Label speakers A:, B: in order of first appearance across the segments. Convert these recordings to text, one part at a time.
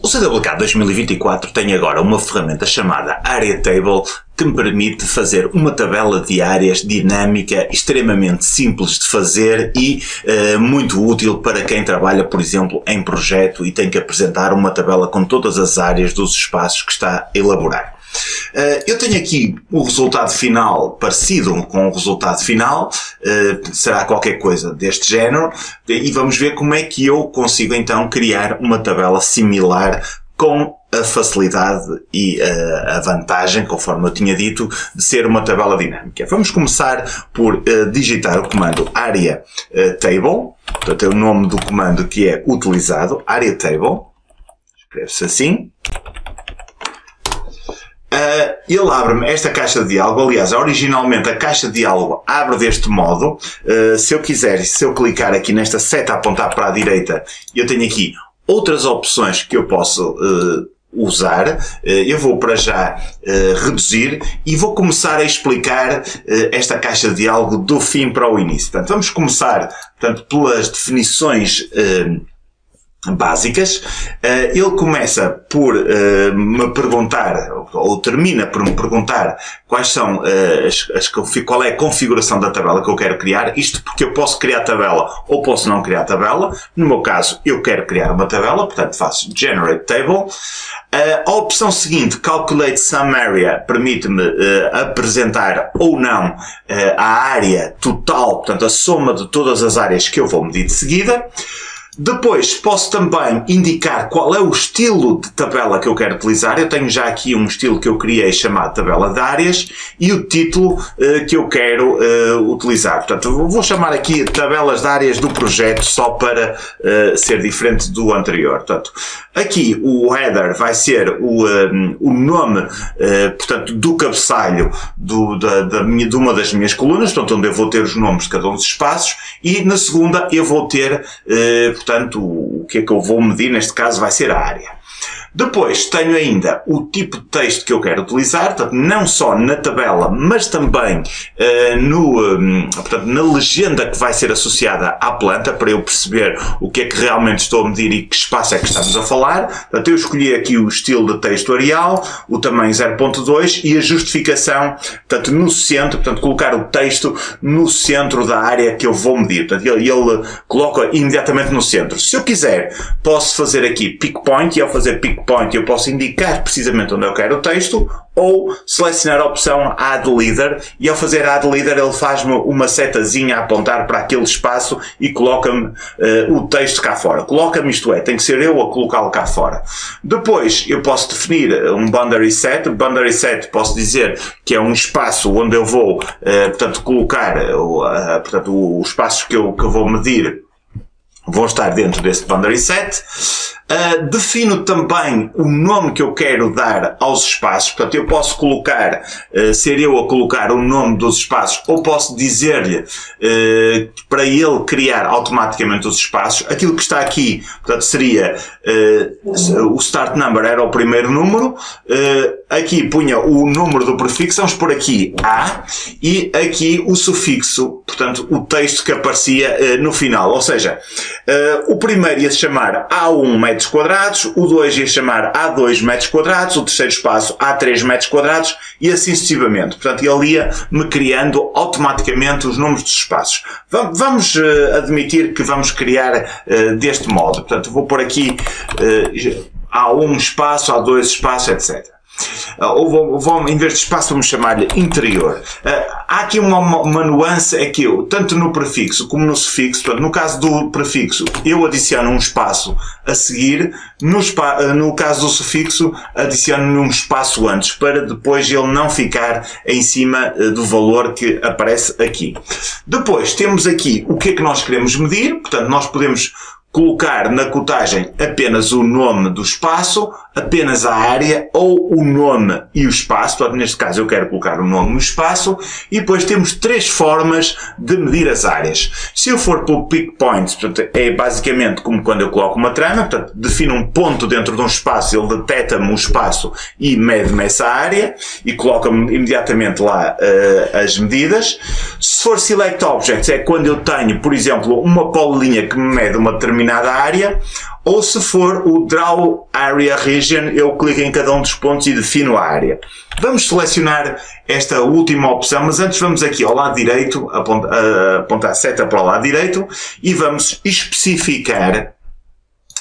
A: O CWK 2024 tem agora uma ferramenta chamada Area Table que me permite fazer uma tabela de áreas dinâmica, extremamente simples de fazer e muito útil para quem trabalha, por exemplo, em projeto e tem que apresentar uma tabela com todas as áreas dos espaços que está a elaborar. Eu tenho aqui o resultado final parecido com o resultado final, será qualquer coisa deste género, e vamos ver como é que eu consigo então criar uma tabela similar com a facilidade e a vantagem, conforme eu tinha dito, de ser uma tabela dinâmica. Vamos começar por digitar o comando Area Table, portanto é o nome do comando que é utilizado, Area Table, escreve-se assim. Ele abre-me esta caixa de diálogo. Aliás, originalmente a caixa de diálogo abre deste modo. Se eu clicar aqui nesta seta a apontar para a direita, eu tenho aqui outras opções que eu posso usar. Eu vou para já reduzir e vou começar a explicar esta caixa de diálogo do fim para o início. Portanto, vamos começar pelas definições básicas. Ele começa por me perguntar, ou termina por me perguntar quais são qual é a configuração da tabela que eu quero criar. Isto porque eu posso criar tabela ou posso não criar tabela. No meu caso, eu quero criar uma tabela, portanto faço Generate Table. A opção seguinte, Calculate Sum Area, permite-me apresentar ou não a área total, portanto a soma de todas as áreas que eu vou medir de seguida. Depois posso também indicar qual é o estilo de tabela que eu quero utilizar. Eu tenho já aqui um estilo que eu criei chamado tabela de áreas e o título que eu quero utilizar. Portanto, vou chamar aqui tabelas de áreas do projeto só para ser diferente do anterior. Portanto, aqui o header vai ser o nome portanto, do cabeçalho de uma das minhas colunas, portanto, onde eu vou ter os nomes de cada um dos espaços, e na segunda eu vou ter portanto, o que é que eu vou medir, neste caso vai ser a área. Depois tenho ainda o tipo de texto que eu quero utilizar, portanto, não só na tabela, mas também portanto, na legenda que vai ser associada à planta, para eu perceber o que é que realmente estou a medir e que espaço é que estamos a falar. Portanto, eu escolhi aqui o estilo de texto Arial, o tamanho 0.2 e a justificação, portanto, no centro, portanto, colocar o texto no centro da área que eu vou medir. Portanto, ele coloca imediatamente no centro. Se eu quiser, posso fazer aqui Pick Point, e ao fazer Pick Point eu posso indicar precisamente onde eu quero o texto, ou selecionar a opção Add Leader, e ao fazer Add Leader ele faz-me uma setazinha a apontar para aquele espaço e coloca-me o texto cá fora. Coloca-me, isto é, tem que ser eu a colocá-lo cá fora. Depois eu posso definir um Boundary Set. Boundary Set posso dizer que é um espaço onde eu vou, portanto, colocar portanto, os espaços que eu vou medir vão estar dentro deste Boundary Set. Defino também o nome que eu quero dar aos espaços. Portanto, eu posso colocar, ser eu a colocar o nome dos espaços, ou posso dizer-lhe para ele criar automaticamente os espaços. Aquilo que está aqui, portanto, seria o Start Number era o primeiro número, aqui punha o número do prefixo, vamos por aqui A, e aqui o sufixo, portanto, o texto que aparecia no final. Ou seja, o primeiro ia se chamar A1 metros quadrados, o 2 ia chamar A2 metros quadrados, o terceiro espaço A3 metros quadrados e assim sucessivamente. Portanto, ele ia-me criando automaticamente os números dos espaços. Vamos admitir que vamos criar deste modo. Portanto, vou pôr aqui A1 espaço, A2 espaço, etc. Ou em vez de espaço vamos chamar-lhe interior. Há aqui uma nuance, é que eu, tanto no prefixo como no sufixo, portanto, no caso do prefixo, eu adiciono um espaço a seguir, no caso do sufixo, adiciono um espaço antes, para depois ele não ficar em cima do valor que aparece aqui. Depois temos aqui o que é que nós queremos medir, portanto, nós podemos colocar na cotagem apenas o nome do espaço, apenas a área, ou o nome e o espaço. Portanto, neste caso eu quero colocar o nome no espaço, e depois temos três formas de medir as áreas. Se eu for pelo Pick Point, portanto, é basicamente como quando eu coloco uma trama, portanto, defino um ponto dentro de um espaço, ele detecta-me o espaço e mede-me essa área, e coloca-me imediatamente lá as medidas. Se for Select Objects é quando eu tenho, por exemplo, uma polilinha que me mede uma determinada área, ou se for o Draw Area Region, eu clico em cada um dos pontos e defino a área. Vamos selecionar esta última opção, mas antes vamos aqui ao lado direito, apontar a seta para o lado direito, e vamos especificar,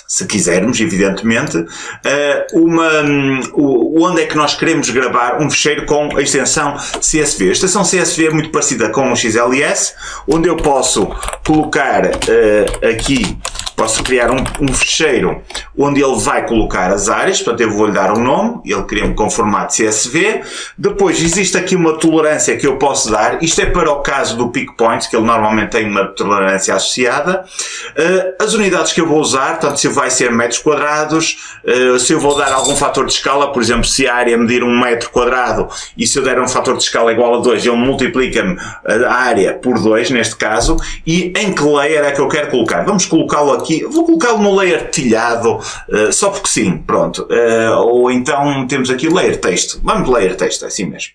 A: se quisermos, evidentemente, onde é que nós queremos gravar um fecheiro com a extensão CSV. A extensão CSV é muito parecida com o XLS, onde eu posso colocar aqui, posso criar um fecheiro onde ele vai colocar as áreas, portanto eu vou-lhe dar um nome, ele cria-me com formato CSV. Depois existe aqui uma tolerância que eu posso dar, isto é para o caso do Pick Points, que ele normalmente tem uma tolerância associada. As unidades que eu vou usar, portanto se vai ser metros quadrados, se eu vou dar algum fator de escala, por exemplo, se a área medir 1 metro quadrado e se eu der um fator de escala igual a 2, ele multiplica-me a área por 2, neste caso, e em que layer é que eu quero colocar? Vamos colocá-lo aqui, vou colocá-lo no layer telhado, só porque sim, pronto. Ou então temos aqui o layer texto. Vamos layer texto, é assim mesmo.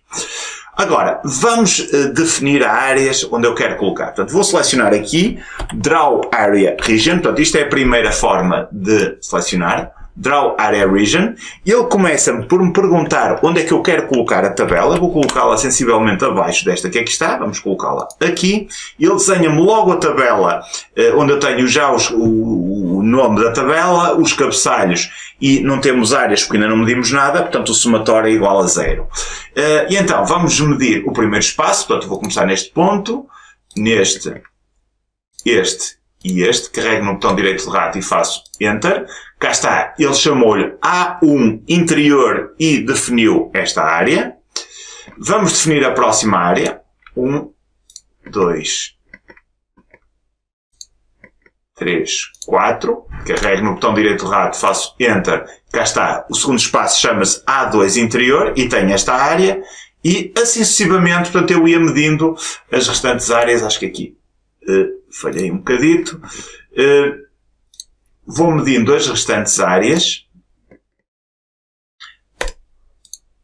A: Agora, vamos definir áreas onde eu quero colocar. Portanto, vou selecionar aqui Draw Area Region. Portanto, isto é a primeira forma de selecionar. Draw Area Region. Ele começa por me perguntar onde é que eu quero colocar a tabela. Vou colocá-la sensivelmente abaixo desta que aqui está. Vamos colocá-la aqui. Ele desenha-me logo a tabela onde eu tenho já o nome da tabela, os cabeçalhos, e não temos áreas porque ainda não medimos nada, portanto o somatório é igual a 0. E então vamos medir o primeiro espaço. Portanto vou começar neste ponto, neste, este e este. Carrego no botão direito do rato e faço Enter. Cá está, ele chamou-lhe A1 interior e definiu esta área. Vamos definir a próxima área. 1, 2, 3, 4. Carrego no botão direito do rato, faço Enter. Cá está, o segundo espaço chama-se A2 interior e tem esta área. E assim sucessivamente, portanto, eu ia medindo as restantes áreas. Acho que aqui falhei um bocadito. Vou medindo as restantes áreas.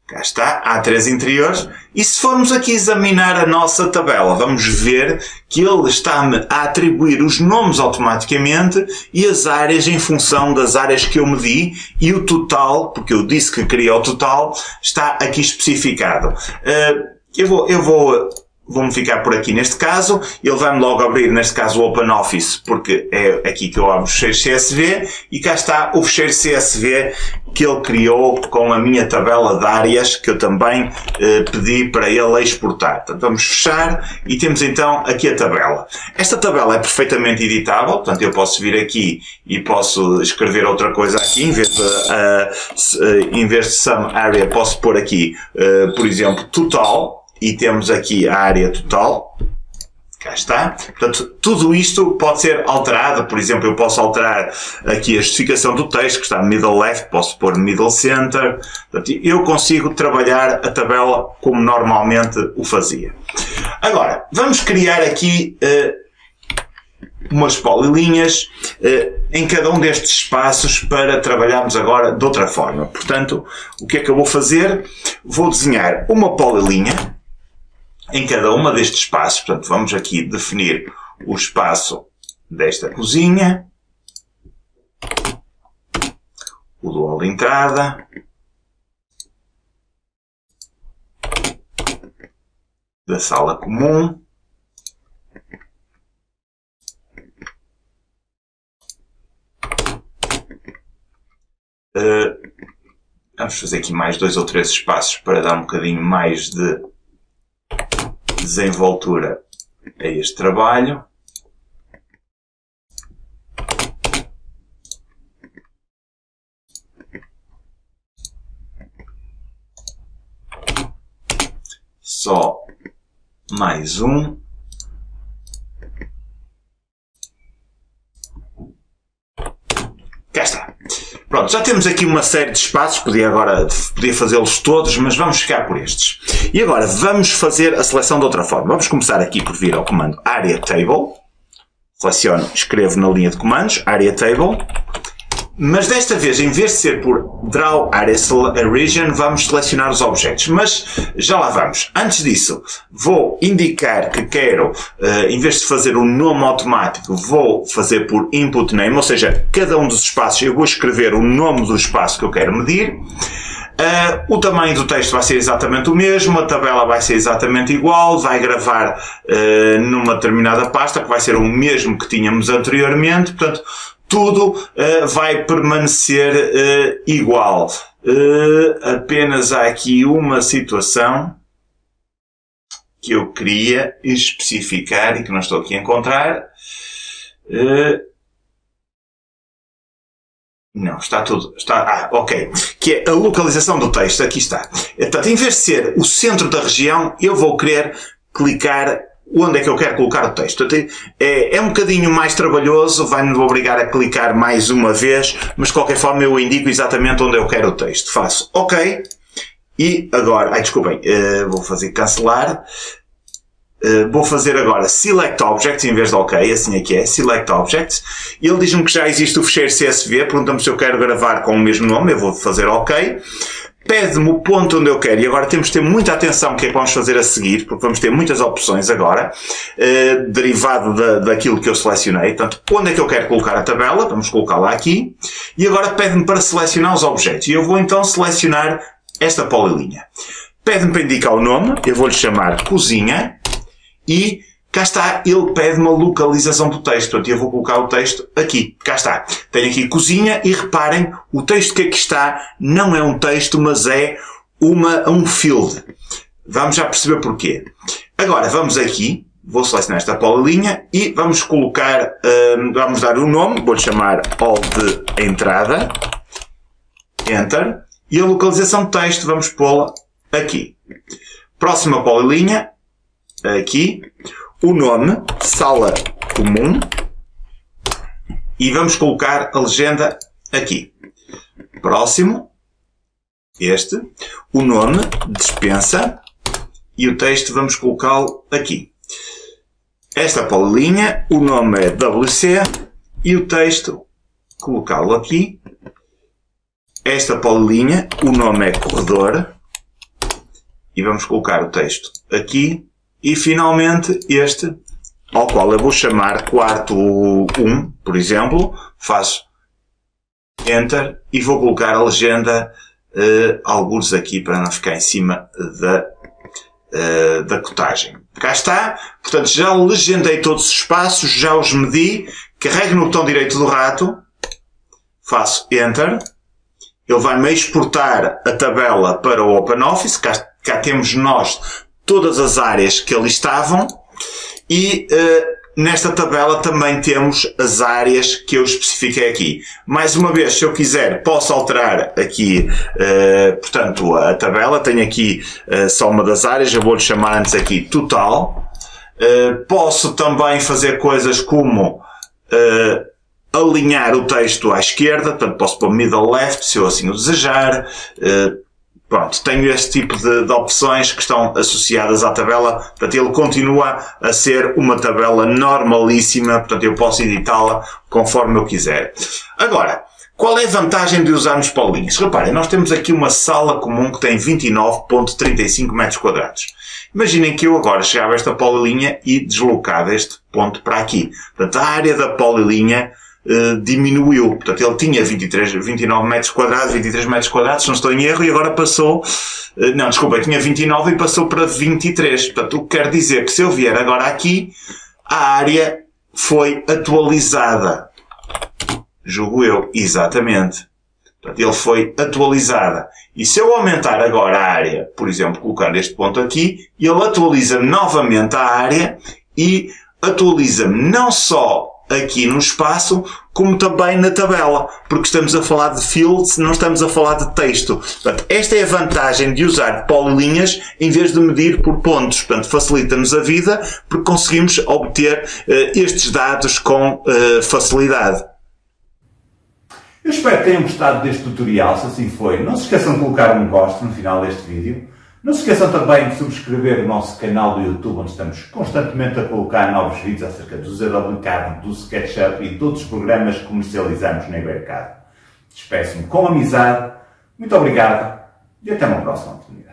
A: Cá está, há 3 interiores. E se formos aqui examinar a nossa tabela, vamos ver que ele está-me a atribuir os nomes automaticamente e as áreas em função das áreas que eu medi, e o total, porque eu disse que queria o total, está aqui especificado. Vou-me ficar por aqui neste caso. Ele vai-me logo abrir, neste caso, o OpenOffice, porque é aqui que eu abro o fecheiro CSV, e cá está o fecheiro CSV que ele criou com a minha tabela de áreas, que eu também pedi para ele exportar. Portanto, vamos fechar e temos então aqui a tabela. Esta tabela é perfeitamente editável, portanto eu posso vir aqui e posso escrever outra coisa aqui, em vez de Sum Area posso pôr aqui, por exemplo, total. E temos aqui a área total. Cá está. Portanto, tudo isto pode ser alterado. Por exemplo, eu posso alterar aqui a justificação do texto, que está no middle left, posso pôr middle center. Portanto, eu consigo trabalhar a tabela como normalmente o fazia. Agora, vamos criar aqui umas polilinhas em cada um destes espaços para trabalharmos agora de outra forma. Portanto, o que é que eu vou fazer? Vou desenhar uma polilinha em cada uma destes espaços. Portanto, vamos aqui definir o espaço desta cozinha, o do hall de entrada, da sala comum, vamos fazer aqui mais 2 ou 3 espaços para dar um bocadinho mais de desenvoltura a este trabalho. Só mais um. Cá está. Pronto, já temos aqui uma série de espaços, podia fazê-los todos, mas vamos ficar por estes. E agora vamos fazer a seleção de outra forma. Vamos começar aqui por vir ao comando Area Table. Seleciono, escrevo na linha de comandos, Area Table. Mas desta vez, em vez de ser por Draw Area Region, vamos selecionar os objetos. Mas já lá vamos. Antes disso, vou indicar que quero, em vez de fazer um nome automático, vou fazer por Input Name, ou seja, cada um dos espaços eu vou escrever o nome do espaço que eu quero medir. O tamanho do texto vai ser exatamente o mesmo, a tabela vai ser exatamente igual, vai gravar numa determinada pasta, que vai ser o mesmo que tínhamos anteriormente, portanto, tudo vai permanecer igual. Apenas há aqui uma situação que eu queria especificar e que não estou aqui a encontrar. Não, está tudo. Ok. Que é a localização do texto. Aqui está. Portanto, em vez de ser o centro da região, eu vou querer clicar onde é que eu quero colocar o texto. É um bocadinho mais trabalhoso, vai-me obrigar a clicar mais uma vez, mas de qualquer forma eu indico exatamente onde eu quero o texto. Faço OK. E agora, desculpem, vou fazer cancelar. Vou fazer agora Select Objects em vez de OK, assim é que é, Select Objects. Ele diz-me que já existe o fecheiro CSV, pergunta-me se eu quero gravar com o mesmo nome, eu vou fazer OK. Pede-me o ponto onde eu quero, e agora temos de ter muita atenção no que é que vamos fazer a seguir, porque vamos ter muitas opções agora, derivado daquilo que eu selecionei. Portanto, onde é que eu quero colocar a tabela? Vamos colocá-la aqui. E agora pede-me para selecionar os objetos. E eu vou então selecionar esta polilinha. Pede-me para indicar o nome, eu vou-lhe chamar Cozinha. E cá está, ele pede uma localização do texto. Portanto, eu vou colocar o texto aqui. Cá está. Tenho aqui cozinha e reparem, o texto que aqui está não é um texto, mas é um field. Vamos já perceber porquê. Agora, vamos aqui. Vou selecionar esta polilinha e vamos colocar, vamos dar um nome. Vou-lhe chamar all de entrada. Enter. E a localização do texto vamos pô-la aqui. Próxima polilinha. Aqui, o nome, sala comum, e vamos colocar a legenda aqui. Próximo, o nome, dispensa, e o texto vamos colocá-lo aqui. Esta polilinha, o nome é WC, e o texto, colocá-lo aqui. Esta polilinha, o nome é corredor, e vamos colocar o texto aqui. E finalmente ao qual eu vou chamar quarto 1, por exemplo, faço Enter e vou colocar a legenda alguns aqui para não ficar em cima da cotagem. Cá está, portanto já legendei todos os espaços, já os medi, carrego no botão direito do rato, faço Enter, ele vai-me exportar a tabela para o OpenOffice, cá temos nós todas as áreas que ali estavam e nesta tabela também temos as áreas que eu especifiquei aqui. Mais uma vez, se eu quiser, posso alterar aqui, portanto, a tabela. Tenho aqui só uma das áreas, eu vou-lhe chamar antes aqui total. Posso também fazer coisas como alinhar o texto à esquerda, portanto posso pôr middle left, se eu assim o desejar. Pronto, tenho este tipo de opções que estão associadas à tabela, portanto ele continua a ser uma tabela normalíssima, portanto eu posso editá-la conforme eu quiser. Agora, qual é a vantagem de usarmos polilinhas? Reparem, nós temos aqui uma sala comum que tem 29,35 metros quadrados. Imaginem que eu agora chegava a esta polilinha e deslocava este ponto para aqui. Portanto, a área da polilinha diminuiu. Portanto, ele tinha 29 metros quadrados, 23 metros quadrados, se não estou em erro, e agora passou, não, desculpa, tinha 29 e passou para 23. Portanto, o que quer dizer que se eu vier agora aqui, a área foi atualizada. Julgo eu, exatamente. Portanto, ele foi atualizada. E se eu aumentar agora a área, por exemplo, colocando este ponto aqui, ele atualiza novamente a área e atualiza-me não só aqui no espaço, como também na tabela, porque estamos a falar de fields, não estamos a falar de texto. Portanto, esta é a vantagem de usar polilinhas em vez de medir por pontos. Portanto, facilita-nos a vida porque conseguimos obter estes dados com facilidade.
B: Eu espero que tenham gostado deste tutorial. Se assim foi, não se esqueçam de colocar um gosto no final deste vídeo. Não se esqueçam também de subscrever o nosso canal do YouTube, onde estamos constantemente a colocar novos vídeos acerca do ZWCAD, do SketchUp e de outros programas que comercializamos na Ibercad. Despeço-me com amizade. Muito obrigado e até uma próxima oportunidade.